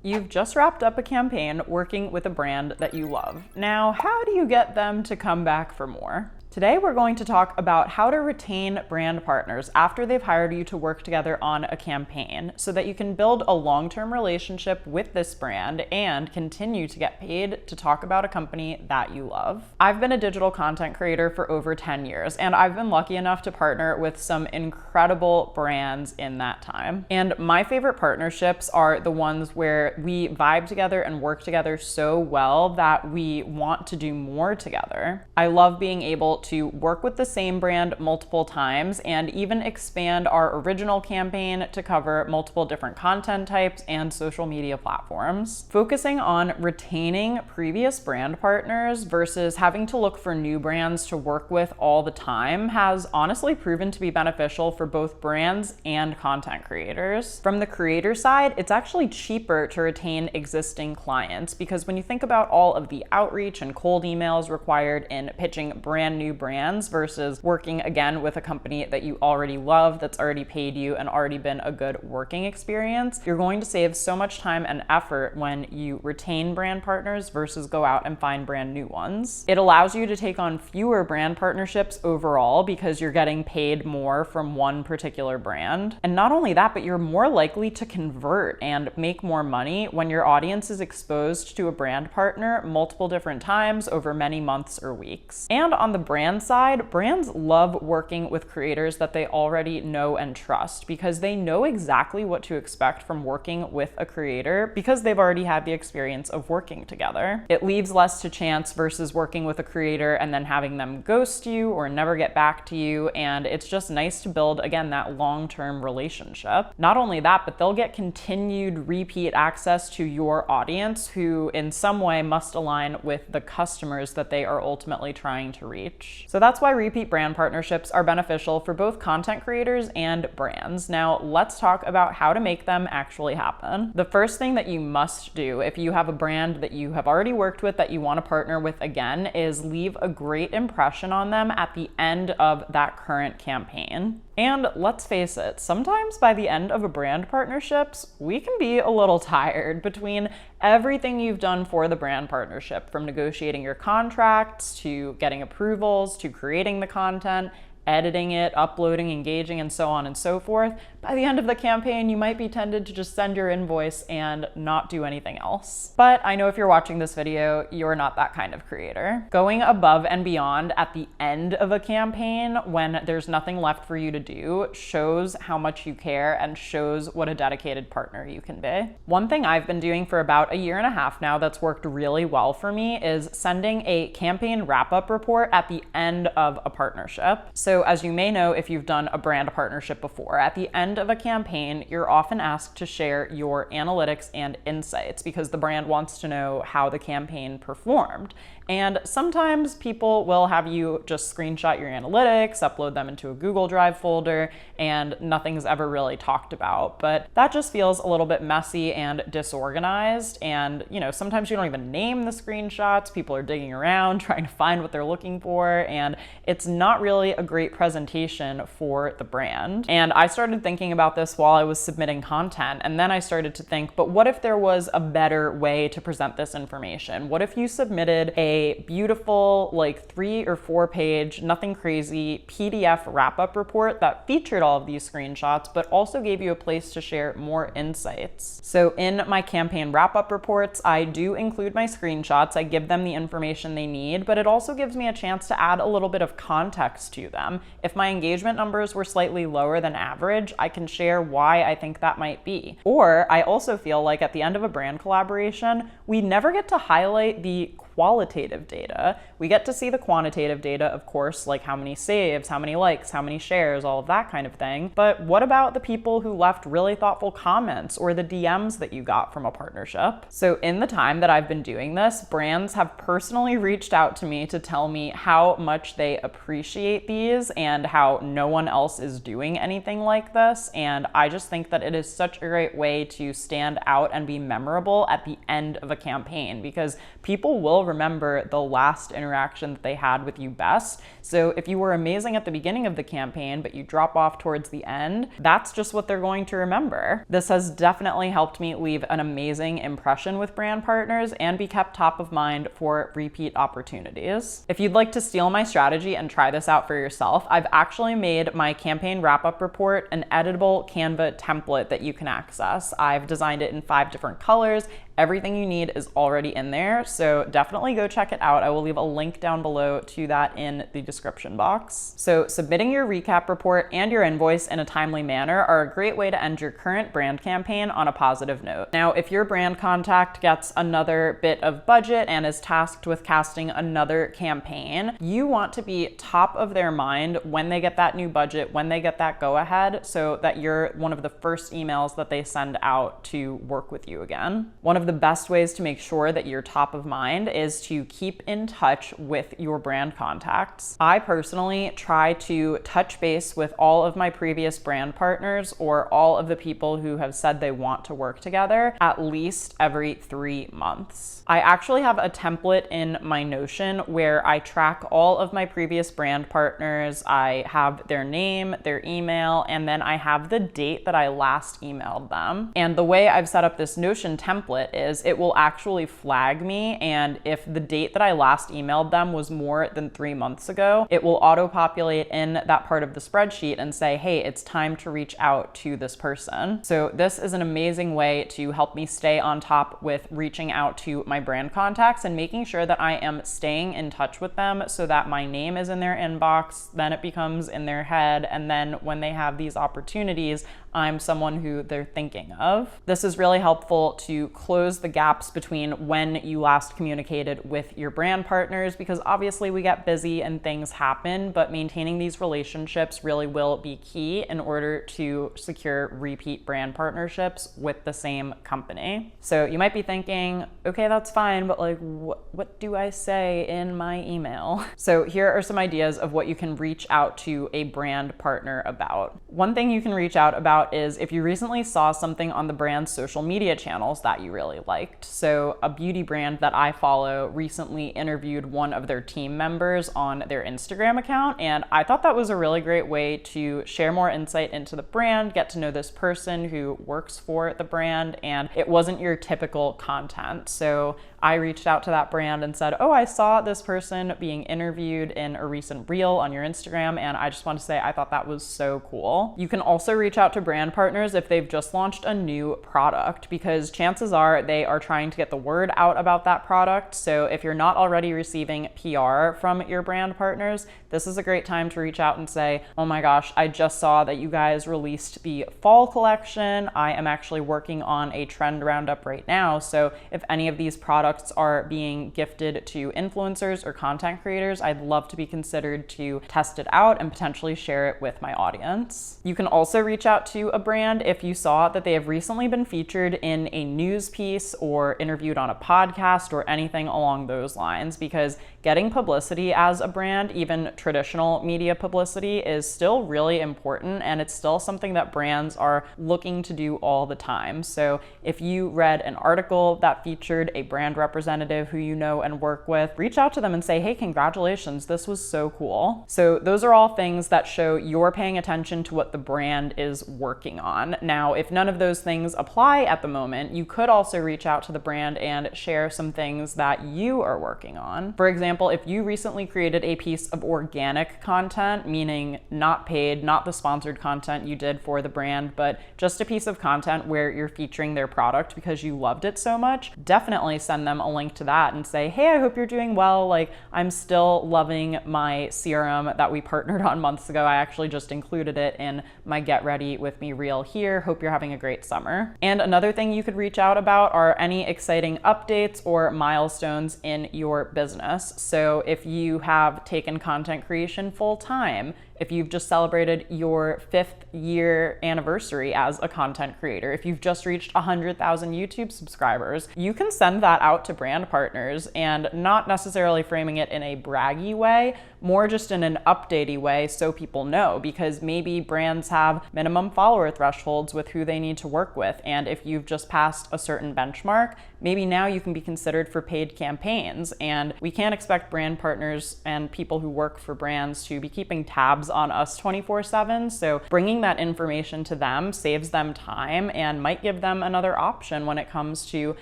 You've just wrapped up a campaign working with a brand that you love. Now, how do you get them to come back for more? Today, we're going to talk about how to retain brand partners after they've hired you to work together on a campaign so that you can build a long-term relationship with this brand and continue to get paid to talk about a company that you love. I've been a digital content creator for over 10 years, and I've been lucky enough to partner with some incredible brands in that time. And my favorite partnerships are the ones where we vibe together and work together so well that we want to do more together. I love being able to work with the same brand multiple times and even expand our original campaign to cover multiple different content types and social media platforms. Focusing on retaining previous brand partners versus having to look for new brands to work with all the time has honestly proven to be beneficial for both brands and content creators. From the creator side, it's actually cheaper to retain existing clients because when you think about all of the outreach and cold emails required in pitching brand new brands versus working again with a company that you already love, that's already paid you and already been a good working experience, you're going to save so much time and effort when you retain brand partners versus go out and find brand new ones. It allows you to take on fewer brand partnerships overall because you're getting paid more from one particular brand. And not only that, but you're more likely to convert and make more money when your audience is exposed to a brand partner multiple different times over many months or weeks. And on the brand side, brands love working with creators that they already know and trust because they know exactly what to expect from working with a creator because they've already had the experience of working together. It leaves less to chance versus working with a creator and then having them ghost you or never get back to you, and it's just nice to build, again, that long-term relationship. Not only that, but they'll get continued repeat access to your audience who in some way must align with the customers that they are ultimately trying to reach. So that's why repeat brand partnerships are beneficial for both content creators and brands. Now, let's talk about how to make them actually happen. The first thing that you must do if you have a brand that you have already worked with that you want to partner with again is leave a great impression on them at the end of that current campaign. And let's face it, sometimes by the end of a brand partnerships, we can be a little tired between everything you've done for the brand partnership, from negotiating your contracts to getting approvals to creating the content, editing it, uploading, engaging, and so on and so forth. By the end of the campaign, you might be tempted to just send your invoice and not do anything else. But I know if you're watching this video, you're not that kind of creator. Going above and beyond at the end of a campaign when there's nothing left for you to do shows how much you care and shows what a dedicated partner you can be. One thing I've been doing for about a year and a half now that's worked really well for me is sending a campaign wrap-up report at the end of a partnership. So as you may know, if you've done a brand partnership before, at the end of a campaign, you're often asked to share your analytics and insights because the brand wants to know how the campaign performed. And sometimes people will have you just screenshot your analytics, upload them into a Google Drive folder, and nothing's ever really talked about. But that just feels a little bit messy and disorganized. And, sometimes you don't even name the screenshots. People are digging around, trying to find what they're looking for. And it's not really a great presentation for the brand. And I started thinking about this while I was submitting content. And then I started to think, but what if there was a better way to present this information? What if you submitted a beautiful 3 or 4 page, nothing crazy PDF wrap-up report that featured all of these screenshots, but also gave you a place to share more insights? So in my campaign wrap-up reports, I do include my screenshots. I give them the information they need, but it also gives me a chance to add a little bit of context to them. If my engagement numbers were slightly lower than average, I can share why I think that might be. Or I also feel like at the end of a brand collaboration, we never get to highlight the qualitative data. We get to see the quantitative data, of course, like how many saves, how many likes, how many shares, all of that kind of thing. But what about the people who left really thoughtful comments or the DMs that you got from a partnership? So in the time that I've been doing this, brands have personally reached out to me to tell me how much they appreciate these and how no one else is doing anything like this. And I just think that it is such a great way to stand out and be memorable at the end of a campaign because people will remember the last interaction that they had with you best. So if you were amazing at the beginning of the campaign, but you drop off towards the end, that's just what they're going to remember. This has definitely helped me leave an amazing impression with brand partners and be kept top of mind for repeat opportunities. If you'd like to steal my strategy and try this out for yourself, I've actually made my campaign wrap-up report an editable Canva template that you can access. I've designed it in 5 different colors. Everything you need is already in there, so definitely go check it out. I will leave a link down below to that in the description box. So submitting your recap report and your invoice in a timely manner are a great way to end your current brand campaign on a positive note. Now, if your brand contact gets another bit of budget and is tasked with casting another campaign, you want to be top of their mind when they get that new budget, when they get that go ahead, so that you're one of the first emails that they send out to work with you again. One of the best ways to make sure that you're top of mind is to keep in touch with your brand contacts. I personally try to touch base with all of my previous brand partners or all of the people who have said they want to work together at least every 3 months. I actually have a template in my Notion where I track all of my previous brand partners. I have their name, their email, and then I have the date that I last emailed them. And the way I've set up this Notion template is it will actually flag me, and if the date that I last emailed them was more than 3 months ago, it will auto-populate in that part of the spreadsheet and say, hey, it's time to reach out to this person. So this is an amazing way to help me stay on top with reaching out to my brand contacts and making sure that I am staying in touch with them so that my name is in their inbox, then it becomes in their head, and then when they have these opportunities, I'm someone who they're thinking of. This is really helpful to close the gaps between when you last communicated with your brand partners, because obviously we get busy and things happen, but maintaining these relationships really will be key in order to secure repeat brand partnerships with the same company. So you might be thinking, okay, that's fine, but like, what do I say in my email? So here are some ideas of what you can reach out to a brand partner about. One thing you can reach out about is if you recently saw something on the brand's social media channels that you really liked. So a beauty brand that I follow recently interviewed one of their team members on their Instagram account, and I thought that was a really great way to share more insight into the brand, get to know this person who works for the brand, and it wasn't your typical content. So I reached out to that brand and said, oh, I saw this person being interviewed in a recent reel on your Instagram, and I just want to say I thought that was so cool. You can also reach out to brand partners if they've just launched a new product, because chances are they are trying to get the word out about that product. So if you're not already receiving PR from your brand partners, this is a great time to reach out and say, oh my gosh, I just saw that you guys released the fall collection. I am actually working on a trend roundup right now. So if any of these products are being gifted to influencers or content creators, I'd love to be considered to test it out and potentially share it with my audience. You can also reach out to a brand if you saw that they have recently been featured in a news piece or interviewed on a podcast or anything along those lines, because getting publicity as a brand, even traditional media publicity, is still really important, and it's still something that brands are looking to do all the time. So if you read an article that featured a brand representative who you know and work with, reach out to them and say, hey, congratulations, this was so cool. So those are all things that show you're paying attention to what the brand is working on. Now, if none of those things apply at the moment, you could also reach out to the brand and share some things that you are working on. For example, if you recently created a piece of organic content, meaning not paid, not the sponsored content you did for the brand, but just a piece of content where you're featuring their product because you loved it so much, definitely send them a link to that and say, hey, I hope you're doing well. Like, I'm still loving my serum that we partnered on months ago. I actually just included it in my Get Ready With Me reel here. Hope you're having a great summer. And another thing you could reach out about are any exciting updates or milestones in your business. So if you have taken content creation full time, if you've just celebrated your 5th year anniversary as a content creator, if you've just reached 100,000 YouTube subscribers, you can send that out to brand partners, and not necessarily framing it in a braggy way, more just in an updatey way so people know, because maybe brands have minimum follower thresholds with who they need to work with. And if you've just passed a certain benchmark, maybe now you can be considered for paid campaigns. And we can't expect brand partners and people who work for brands to be keeping tabs on us 24/7. So bringing that information to them saves them time and might give them another option when it comes to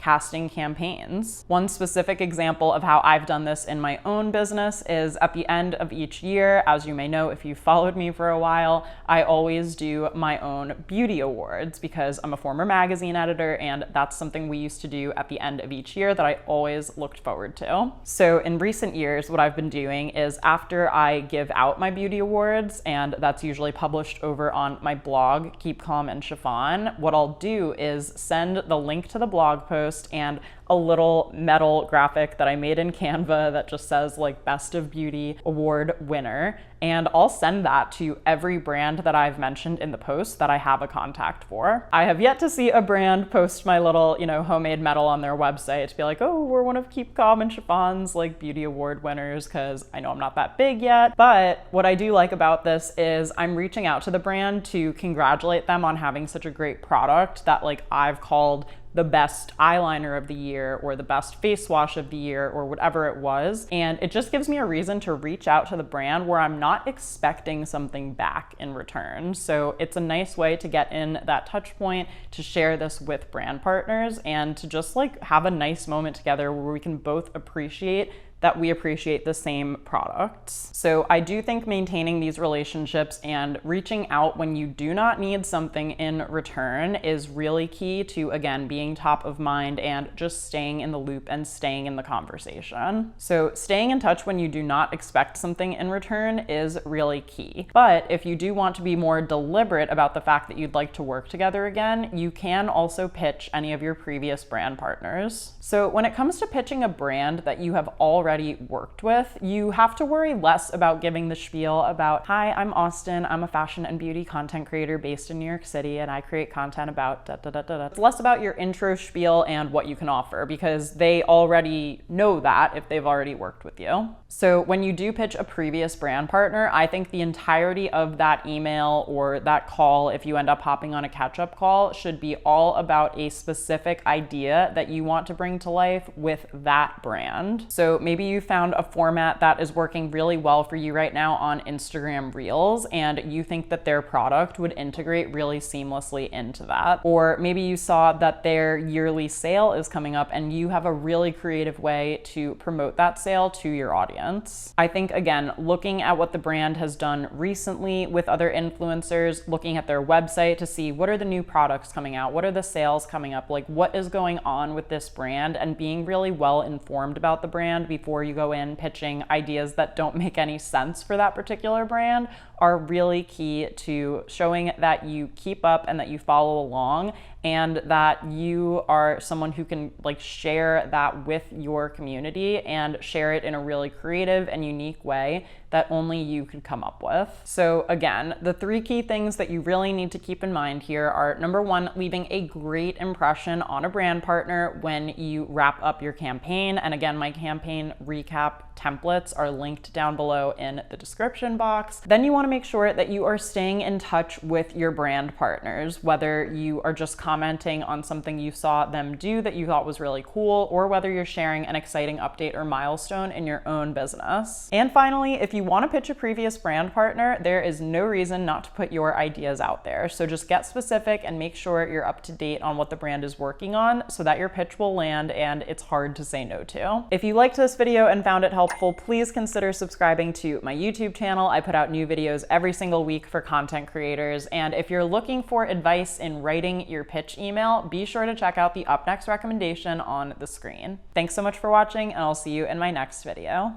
casting campaigns. One specific example of how I've done this in my own business is at the end of each year. As you may know, if you've followed me for a while, I always do my own beauty awards because I'm a former magazine editor, and that's something we used to do at the end of each year that I always looked forward to. So in recent years, what I've been doing is after I give out my beauty awards, and that's usually published over on my blog, Keep Calm and Chiffon, what I'll do is send the link to the blog post and a little metal graphic that I made in Canva that just says like Best of Beauty Award winner. And I'll send that to every brand that I've mentioned in the post that I have a contact for. I have yet to see a brand post my little, homemade medal on their website to be like, oh, we're one of Keep Calm and Chiffon's like beauty award winners, because I know I'm not that big yet. But what I do like about this is I'm reaching out to the brand to congratulate them on having such a great product that like I've called the best eyeliner of the year or the best face wash of the year or whatever it was. And it just gives me a reason to reach out to the brand where I'm not expecting something back in return. So it's a nice way to get in that touch point, to share this with brand partners, and to just like have a nice moment together where we can both appreciate that we appreciate the same products. So I do think maintaining these relationships and reaching out when you do not need something in return is really key to, again, being top of mind and just staying in the loop and staying in the conversation. So staying in touch when you do not expect something in return is really key. But if you do want to be more deliberate about the fact that you'd like to work together again, you can also pitch any of your previous brand partners. So when it comes to pitching a brand that you have already worked with, you have to worry less about giving the spiel about, hi, I'm Austen, I'm a fashion and beauty content creator based in New York City, and I create content about da da da da da. It's less about your intro spiel and what you can offer, because they already know that if they've already worked with you. So when you do pitch a previous brand partner, I think the entirety of that email or that call, if you end up hopping on a catch-up call, should be all about a specific idea that you want to bring to life with that brand. So maybe you found a format that is working really well for you right now on Instagram Reels, and you think that their product would integrate really seamlessly into that. Or maybe you saw that their yearly sale is coming up and you have a really creative way to promote that sale to your audience. I think, again, looking at what the brand has done recently with other influencers, looking at their website to see what are the new products coming out, what are the sales coming up, like what is going on with this brand, and being really well informed about the brand before you go in pitching ideas that don't make any sense for that particular brand are really key to showing that you keep up and that you follow along, and that you are someone who can like share that with your community and share it in a really creative and unique way that only you could come up with. So again, the 3 key things that you really need to keep in mind here are, number 1, leaving a great impression on a brand partner when you wrap up your campaign. And again, my campaign recap templates are linked down below in the description box. Then you want to make sure that you are staying in touch with your brand partners, whether you are just commenting on something you saw them do that you thought was really cool, or whether you're sharing an exciting update or milestone in your own business. And finally, if you want to pitch a previous brand partner, there is no reason not to put your ideas out there. So just get specific and make sure you're up to date on what the brand is working on so that your pitch will land and it's hard to say no to. If you liked this video and found it helpful, please consider subscribing to my YouTube channel. I put out new videos every single week for content creators. And if you're looking for advice in writing your pitch email, be sure to check out the up next recommendation on the screen. Thanks so much for watching, and I'll see you in my next video.